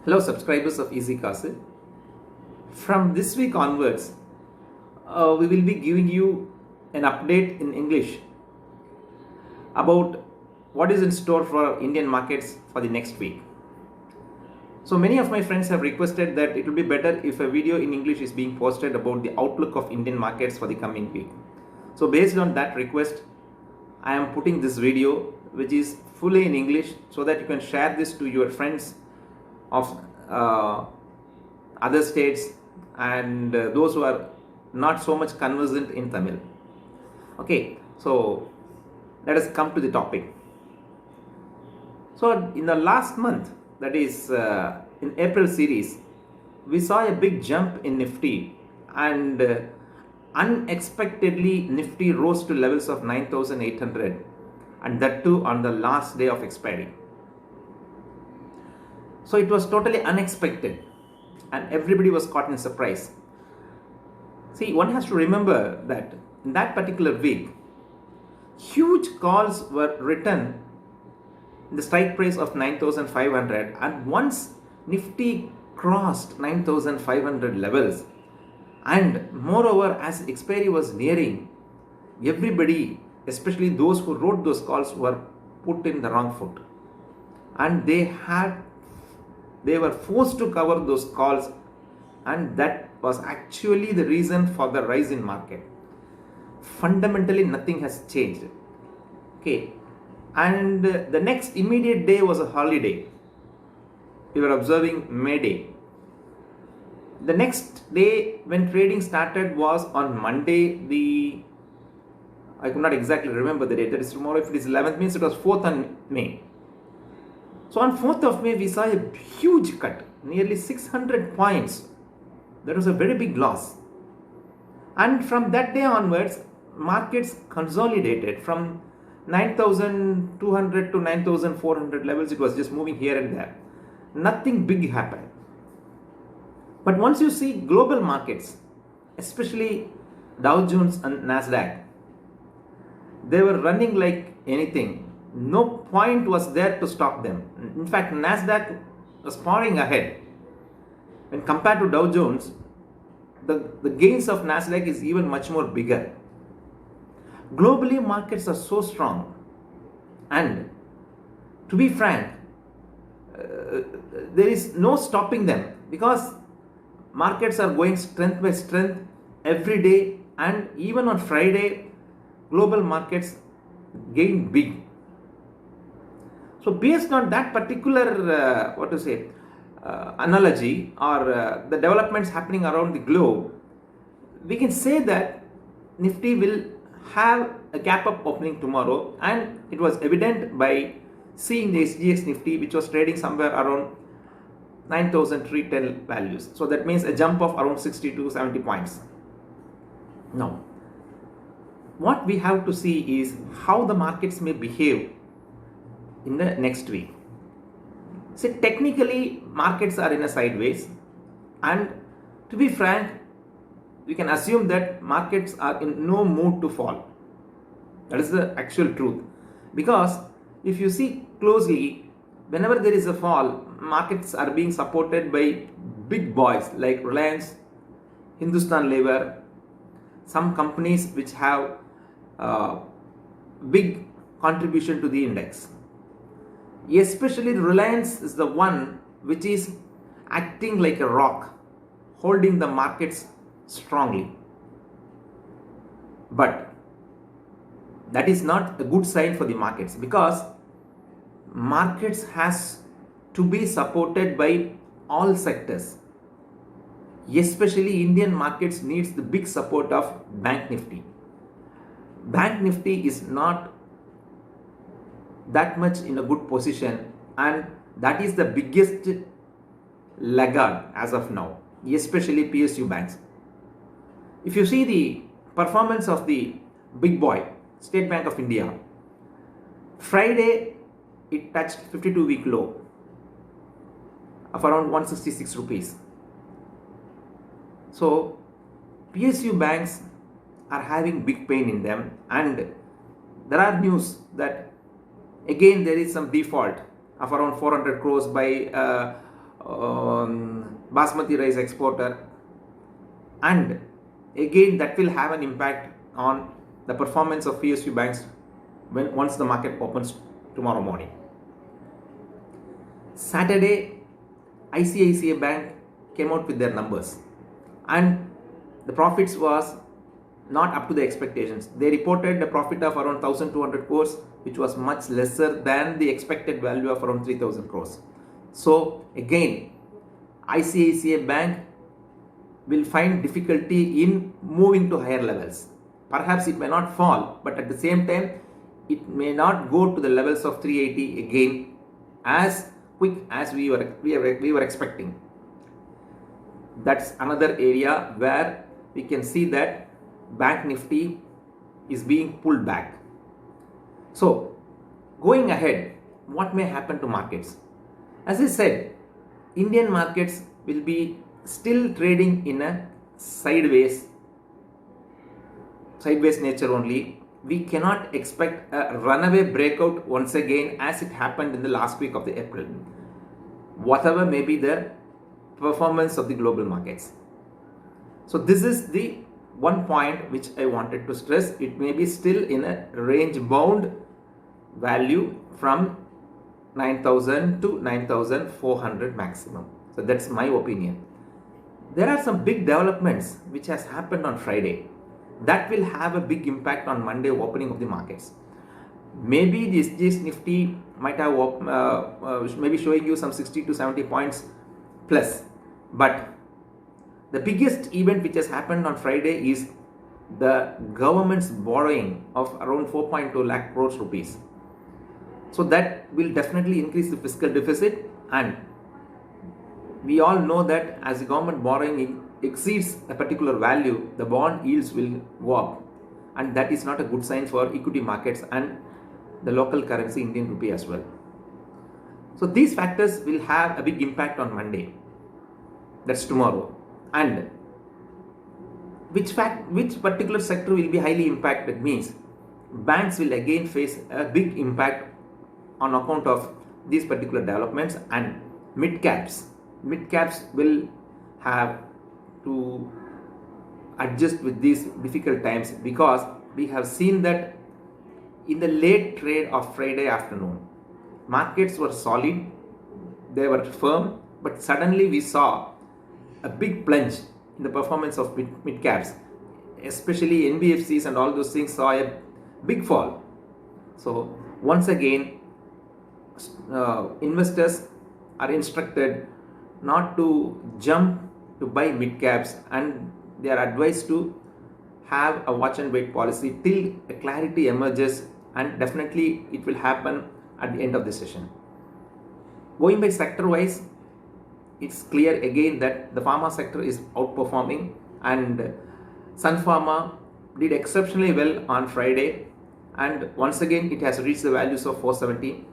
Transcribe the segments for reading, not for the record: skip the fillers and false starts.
Hello, subscribers of ICICI. From this week onwards, we will be giving you an update in English about what is in store for Indian markets for the next week. So many of my friends have requested that it will be better if a video in English is being posted about the outlook of Indian markets for the coming week. So based on that request, I am putting this video which is fully in English so that you can share this to your friends of other states and those who are not so much conversant in Tamil. Okay, so let us come to the topic. So in the last month, that is in April series, we saw a big jump in Nifty, and unexpectedly Nifty rose to levels of 9,800, and that too on the last day of expiry. So it was totally unexpected and everybody was caught in surprise. See, one has to remember that in that particular week, huge calls were written in the strike price of 9,500, and once Nifty crossed 9,500 levels, and moreover as expiry was nearing, everybody, especially those who wrote those calls, were put in the wrong foot, and they were forced to cover those calls, and that was actually the reason for the rise in market. Fundamentally nothing has changed. Okay, and the next immediate day was a holiday. We were observing May Day. The next day when trading started was on Monday, I could not exactly remember the date, that is tomorrow. If it is 11th, means it was 4th on May. So on 4th of May, we saw a huge cut, nearly 600 points. That was a very big loss. And from that day onwards, markets consolidated from 9,200 to 9,400 levels. It was just moving here and there. Nothing big happened. But once you see global markets, especially Dow Jones and Nasdaq, they were running like anything. No point was there to stop them. In fact, Nasdaq was pouring ahead. When compared to Dow Jones, the gains of Nasdaq is even much more bigger. Globally, markets are so strong, and to be frank, there is no stopping them, because markets are going strength by strength every day, and even on Friday, global markets gain big. So based on that particular analogy, or the developments happening around the globe, we can say that Nifty will have a gap up opening tomorrow, and it was evident by seeing the SGX Nifty, which was trading somewhere around 9,310 values. So that means a jump of around 60 to 70 points. Now, what we have to see is how the markets may behave in the next week. See, technically markets are in a sideways, and to be frank, we can assume that markets are in no mood to fall. That is the actual truth, because if you see closely, whenever there is a fall, markets are being supported by big boys like Reliance, Hindustan Lever, some companies which have big contribution to the index. Especially Reliance is the one which is acting like a rock, holding the markets strongly. But that is not a good sign for the markets, because markets has to be supported by all sectors. Especially Indian markets needs the big support of Bank Nifty. Bank Nifty is not that much in a good position, and that is the biggest laggard as of now, especially PSU banks. If you see the performance of the big boy, State Bank of India, Friday it touched 52-week low of around 166 rupees. So PSU banks are having big pain in them, and there are news that again there is some default of around 400 crores by basmati rice exporter, and again that will have an impact on the performance of PSU banks once the market opens tomorrow morning. Saturday, ICICI Bank came out with their numbers, and the profits was not up to the expectations. They reported a profit of around 1200 crores, which was much lesser than the expected value of around 3000 crores. So again, ICICI Bank will find difficulty in moving to higher levels. Perhaps it may not fall, but at the same time, it may not go to the levels of 380 again as quick as we were expecting. That's another area where we can see that Bank Nifty is being pulled back. So going ahead, what may happen to markets? As I said, Indian markets will be still trading in a sideways nature only. We cannot expect a runaway breakout once again as it happened in the last week of the April, whatever may be the performance of the global markets. So this is the one point which I wanted to stress. It may be still in a range bound value from 9,000 to 9,400 maximum. So that's my opinion. There are some big developments which has happened on Friday that will have a big impact on Monday opening of the markets. Maybe this Nifty might have maybe showing you some 60 to 70 points plus, but the biggest event which has happened on Friday is the government's borrowing of around 4.2 lakh crores rupees. So that will definitely increase the fiscal deficit, and we all know that as the government borrowing exceeds a particular value, the bond yields will go up, and that is not a good sign for equity markets and the local currency Indian rupee as well. So these factors will have a big impact on Monday. That's tomorrow. And which particular sector will be highly impacted means banks will again face a big impact on account of these particular developments, and mid caps will have to adjust with these difficult times, because we have seen that in the late trade of Friday afternoon, markets were solid, they were firm, but suddenly we saw a big plunge in the performance of mid caps, especially NBFCs and all those things saw a big fall. So once again, investors are instructed not to jump to buy mid caps, and they are advised to have a watch and wait policy till a clarity emerges, and definitely it will happen at the end of the session. Going by sector wise, it's clear again that the pharma sector is outperforming, and Sun Pharma did exceptionally well on Friday, and once again it has reached the values of 470.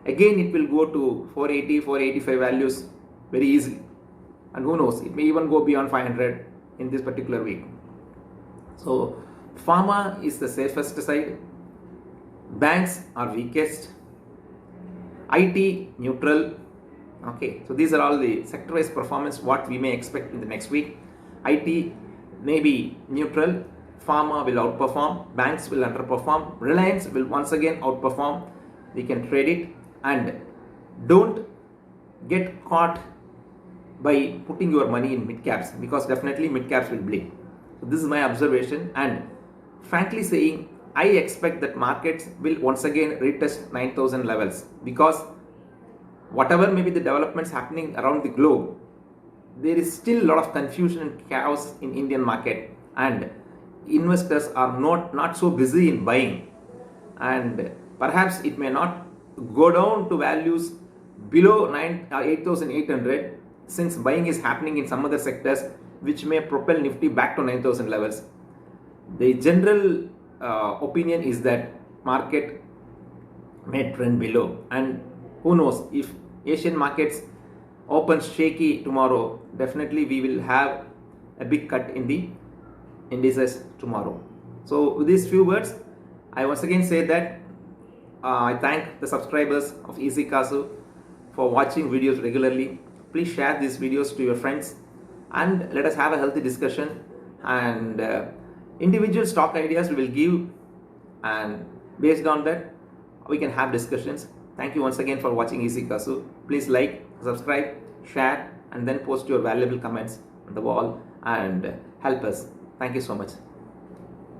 Again it will go to 480, 485 values very easily, and who knows, it may even go beyond 500 in this particular week. So pharma is the safest side, banks are weakest, IT neutral. Okay, so these are all the sector-wise performance what we may expect in the next week. IT may be neutral, pharma will outperform, banks will underperform, Reliance will once again outperform. We can trade it, and don't get caught by putting your money in mid caps, because definitely mid caps will bleed. So this is my observation, and frankly saying, I expect that markets will once again retest 9,000 levels, because whatever may be the developments happening around the globe, there is still a lot of confusion and chaos in Indian market, and investors are not so busy in buying, and perhaps it may not go down to values below 8,800, since buying is happening in some other sectors which may propel Nifty back to 9,000 levels. The general opinion is that market may trend below, and who knows, if Asian markets open shaky tomorrow, definitely we will have a big cut in the indices tomorrow. So with these few words, I once again say that I thank the subscribers of Easy Kasu for watching videos regularly. Please share these videos to your friends and let us have a healthy discussion. And individual stock ideas we will give, and based on that we can have discussions. Thank you once again for watching Easy Kasu. Please like, subscribe, share, and then post your valuable comments on the wall and help us. Thank you so much.